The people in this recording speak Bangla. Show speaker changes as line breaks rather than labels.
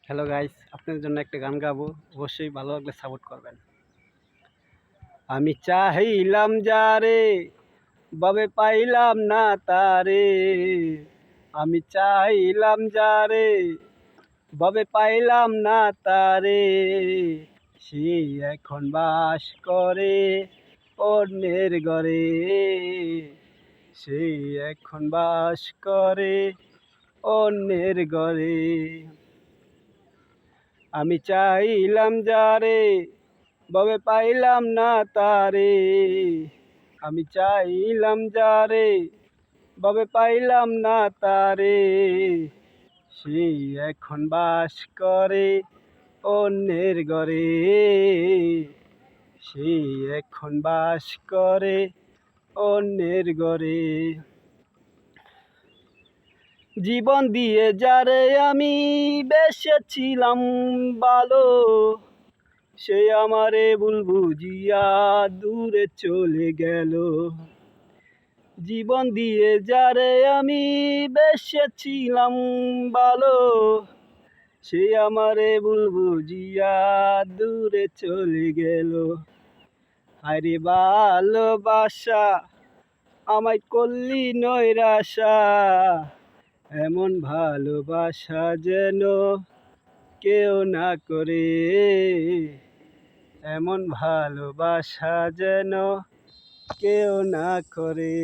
হ্যালো গাইস, আপনাদের জন্য একটা গান গাবো। অবশ্যই ভালো লাগলে সাপোর্ট করবেন। আমি চাহিলাম যারে, বাবে পাইলাম না তারে। আমি চাহিলাম যারে, বাবে পাইলাম না তারে। সে এখন বাস করে অন্যের ঘরে। সে এখন বাস করে অন্যের ঘরে। আমি চাইলাম যারে, বাবে পাইলাম না তারে। আমি চাইলাম যারে, বাবে পাইলাম না তারে। সে এখন বাস করে অন্যের ঘরে। সে এখন বাস করে অন্যের ঘরে। জীবন দিয়ে যারে আমি বেসেছিলাম ভালো, সে আমারে ভুল বুঝিয়া দূরে চলে গেল। জীবন দিয়ে যারে আমি বেসেছিলাম ভালো, সে আমারে ভুল বুঝিয়া দূরে চলে গেল। আরে ভালোবাসা আমায় করলি নৈরাশা, এমন ভালোবাসা যেন কেউ না করে। এমন ভালোবাসা যেন কেউ না করে।